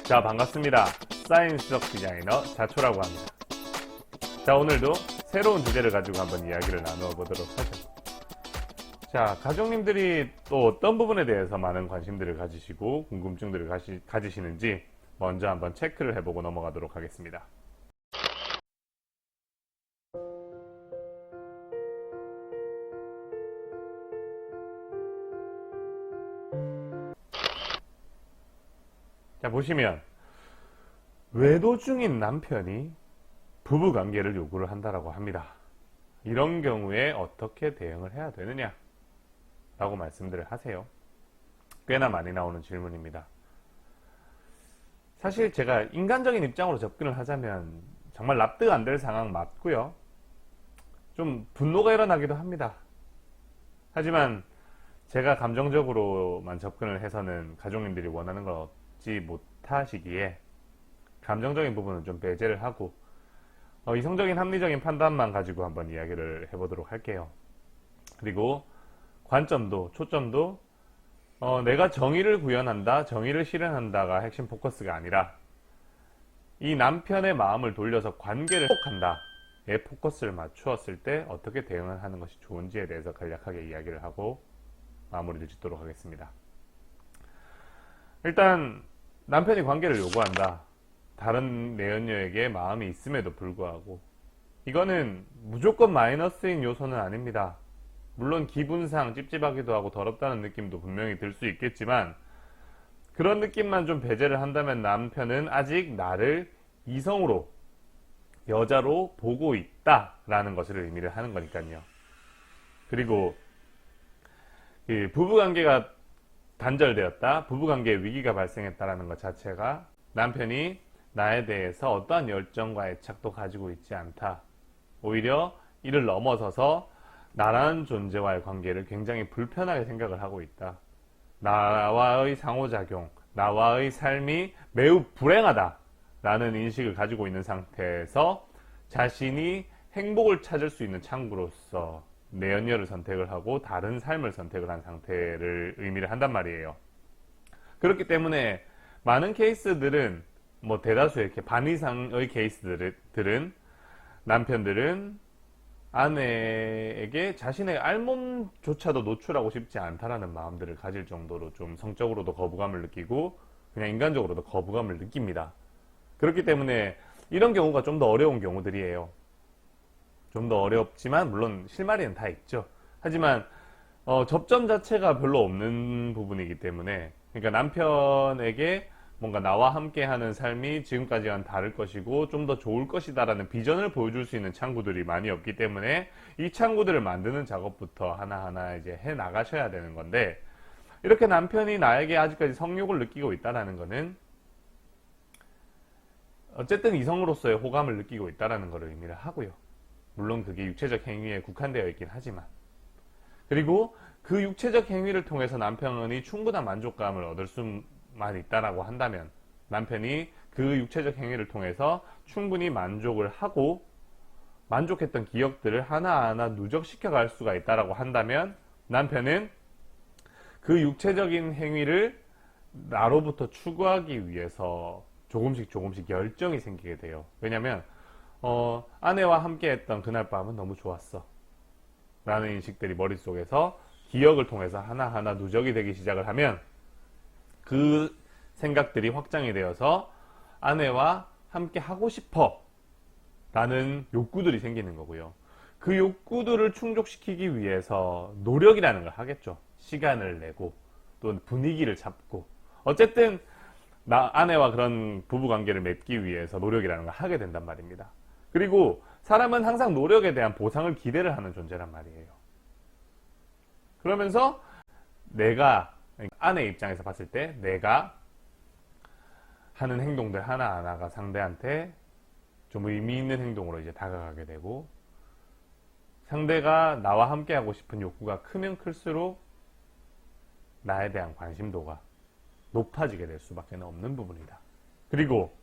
자, 반갑습니다. 사이언스적 디자이너 자초라고 합니다. 자, 오늘도 새로운 주제를 가지고 한번 이야기를 나누어 보도록 하죠. 자, 가족님들이 또 어떤 부분에 대해서 많은 관심들을 가지시고 궁금증들을 가지시는지 먼저 한번 체크를 해보고 넘어가도록 하겠습니다. 자, 보시면 외도 중인 남편이 부부관계를 요구를 한다라고 합니다. 이런 경우에 어떻게 대응을 해야 되느냐 라고 말씀들을 하세요. 꽤나 많이 나오는 질문입니다. 사실 제가 인간적인 입장으로 접근을 하자면 정말 납득 안 될 상황 맞고요. 좀 분노가 일어나기도 합니다. 하지만 제가 감정적으로만 접근을 해서는 가족님들이 원하는 걸 얻지 못하시기에 감정적인 부분은 좀 배제를 하고 이성적인 합리적인 판단만 가지고 한번 이야기를 해보도록 할게요. 그리고 관점도 초점도 내가 정의를 구현한다, 정의를 실현한다가 핵심 포커스가 아니라 이 남편의 마음을 돌려서 관계를 회복한다에 포커스를 맞추었을 때 어떻게 대응을 하는 것이 좋은지에 대해서 간략하게 이야기를 하고 마무리를 짓도록 하겠습니다. 일단 남편이 관계를 요구한다. 다른 내연녀에게 마음이 있음에도 불구하고 이거는 무조건 마이너스인 요소는 아닙니다. 물론 기분상 찝찝하기도 하고 더럽다는 느낌도 분명히 들 수 있겠지만 그런 느낌만 좀 배제를 한다면 남편은 아직 나를 이성으로 여자로 보고 있다라는 것을 의미를 하는 거니까요. 그리고 부부관계가 단절되었다, 부부관계에 위기가 발생했다라는 것 자체가 남편이 나에 대해서 어떠한 열정과 애착도 가지고 있지 않다. 오히려 이를 넘어서서 나라는 존재와의 관계를 굉장히 불편하게 생각을 하고 있다. 나와의 상호작용, 나와의 삶이 매우 불행하다 라는 인식을 가지고 있는 상태에서 자신이 행복을 찾을 수 있는 창구로서 내연녀를 선택을 하고 다른 삶을 선택을 한 상태를 의미를 한단 말이에요. 그렇기 때문에 많은 케이스들은 대다수의 이렇게 반 이상의 케이스들은 남편들은 아내에게 자신의 알몸조차도 노출하고 싶지 않다라는 마음들을 가질 정도로 좀 성적으로도 거부감을 느끼고 그냥 인간적으로도 거부감을 느낍니다. 그렇기 때문에 이런 경우가 좀 더 어려운 경우들이에요. 좀 더 어렵지만 물론 실마리는 다 있죠. 하지만 접점 자체가 별로 없는 부분이기 때문에 그러니까 남편에게 뭔가 나와 함께하는 삶이 지금까지와는 다를 것이고 좀 더 좋을 것이다라는 비전을 보여줄 수 있는 창구들이 많이 없기 때문에 이 창구들을 만드는 작업부터 하나하나 이제 해 나가셔야 되는 건데 이렇게 남편이 나에게 아직까지 성욕을 느끼고 있다는 것은 어쨌든 이성으로서의 호감을 느끼고 있다는 것을 의미를 하고요. 물론 그게 육체적 행위에 국한되어 있긴 하지만 그리고 그 육체적 행위를 통해서 남편이 충분한 만족감을 얻을 수만 있다라고 한다면 남편이 그 육체적 행위를 통해서 충분히 만족을 하고 만족했던 기억들을 하나하나 누적시켜 갈 수가 있다라고 한다면 남편은 그 육체적인 행위를 나로부터 추구하기 위해서 조금씩 열정이 생기게 돼요. 왜냐면 아내와 함께 했던 그날 밤은 너무 좋았어 라는 인식들이 머릿속에서 기억을 통해서 하나하나 누적이 되기 시작을 하면 그 생각들이 확장이 되어서 아내와 함께 하고 싶어 라는 욕구들이 생기는 거고요. 그 욕구들을 충족시키기 위해서 노력이라는 걸 하겠죠. 시간을 내고 또 분위기를 잡고 어쨌든 아내와 그런 부부관계를 맺기 위해서 노력이라는 걸 하게 된단 말입니다. 그리고 사람은 항상 노력에 대한 보상을 기대를 하는 존재란 말이에요. 그러면서 내가 아내 입장에서 봤을 때 내가 하는 행동들 하나하나가 상대한테 좀 의미 있는 행동으로 이제 다가가게 되고 상대가 나와 함께 하고 싶은 욕구가 크면 클수록 나에 대한 관심도가 높아지게 될 수밖에 없는 부분이다. 그리고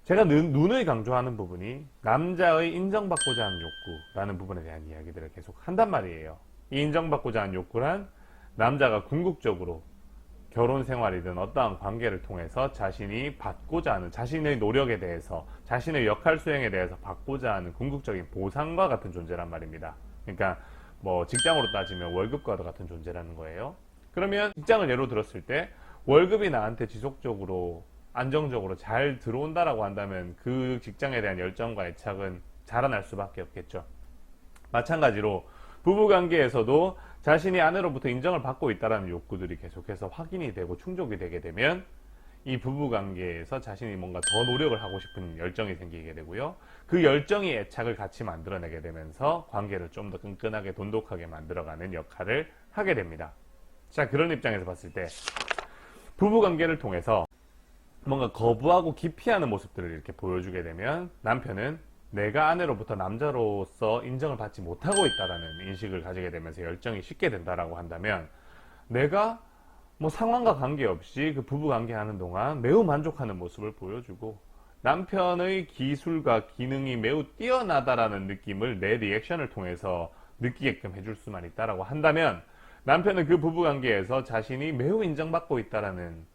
제가 누누이 강조하는 부분이 남자의 인정받고자 하는 욕구라는 부분에 대한 이야기들을 계속 한단 말이에요. 이 인정받고자 하는 욕구란 남자가 궁극적으로 결혼 생활이든 어떠한 관계를 통해서 자신이 받고자 하는 자신의 노력에 대해서 자신의 역할 수행에 대해서 받고자 하는 궁극적인 보상과 같은 존재란 말입니다. 그러니까 뭐 직장으로 따지면 월급과도 같은 존재라는 거예요. 그러면 직장을 예로 들었을 때 월급이 나한테 지속적으로 안정적으로 잘 들어온다라고 한다면 그 직장에 대한 열정과 애착은 자라날 수밖에 없겠죠. 마찬가지로 부부관계에서도 자신이 아내로부터 인정을 받고 있다는 욕구들이 계속해서 확인이 되고 충족이 되게 되면 이 부부관계에서 자신이 뭔가 더 노력을 하고 싶은 열정이 생기게 되고요. 그 열정이 애착을 같이 만들어내게 되면서 관계를 좀 더 끈끈하게 돈독하게 만들어가는 역할을 하게 됩니다. 자, 그런 입장에서 봤을 때 부부관계를 통해서 뭔가 거부하고 기피하는 모습들을 이렇게 보여주게 되면 남편은 내가 아내로부터 남자로서 인정을 받지 못하고 있다는 인식을 가지게 되면서 열정이 식게 된다라고 한다면 내가 뭐 상황과 관계없이 그 부부 관계하는 동안 매우 만족하는 모습을 보여주고 남편의 기술과 기능이 매우 뛰어나다라는 느낌을 내 리액션을 통해서 느끼게끔 해줄 수만 있다라고 한다면 남편은 그 부부 관계에서 자신이 매우 인정받고 있다라는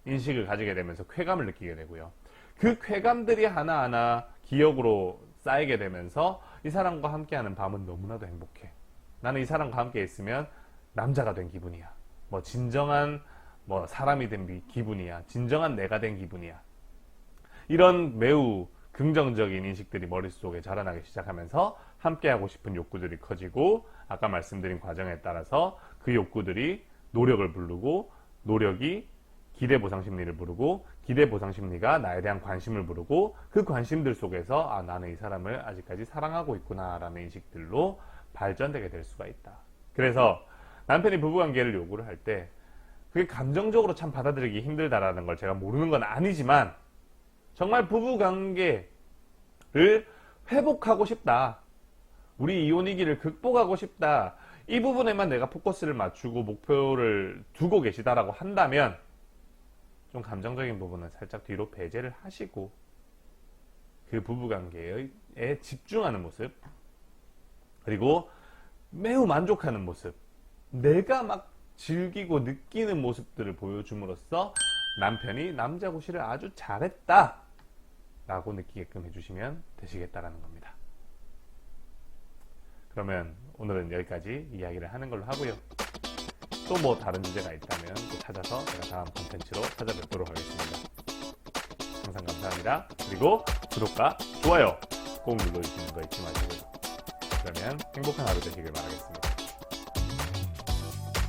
인식을 가지게 되면서 쾌감을 느끼게 되고요. 그 쾌감들이 하나하나 기억으로 쌓이게 되면서 이 사람과 함께하는 밤은 너무나도 행복해. 나는 이 사람과 함께 있으면 남자가 된 기분이야. 뭐 진정한 뭐 사람이 된 기분이야. 진정한 내가 된 기분이야. 이런 매우 긍정적인 인식들이 머릿속에 자라나기 시작하면서 함께하고 싶은 욕구들이 커지고 아까 말씀드린 과정에 따라서 그 욕구들이 노력을 부르고 노력이 기대 보상 심리를 부르고 기대 보상 심리가 나에 대한 관심을 부르고 그 관심들 속에서 아, 나는 이 사람을 아직까지 사랑하고 있구나 라는 인식들로 발전되게 될 수가 있다. 그래서 남편이 부부관계를 요구를 할 때 그게 감정적으로 참 받아들이기 힘들다라는 걸 제가 모르는 건 아니지만 정말 부부관계를 회복하고 싶다. 우리 이혼위기를 극복하고 싶다. 이 부분에만 내가 포커스를 맞추고 목표를 두고 계시다라고 한다면 좀 감정적인 부분은 살짝 뒤로 배제를 하시고 그 부부관계에 집중하는 모습 그리고 매우 만족하는 모습 내가 막 즐기고 느끼는 모습들을 보여줌으로써 남편이 남자 구실을 아주 잘했다 라고 느끼게끔 해주시면 되시겠다라는 겁니다. 그러면 오늘은 여기까지 이야기를 하는 걸로 하고요. 또 뭐 다른 주제가 있다면 또 찾아서 제가 다음 콘텐츠로 찾아뵙도록 하겠습니다. 항상 감사합니다. 그리고 구독과 좋아요 꼭 눌러주시는 거 잊지 마시고요. 그러면 행복한 하루 되시길 바라겠습니다.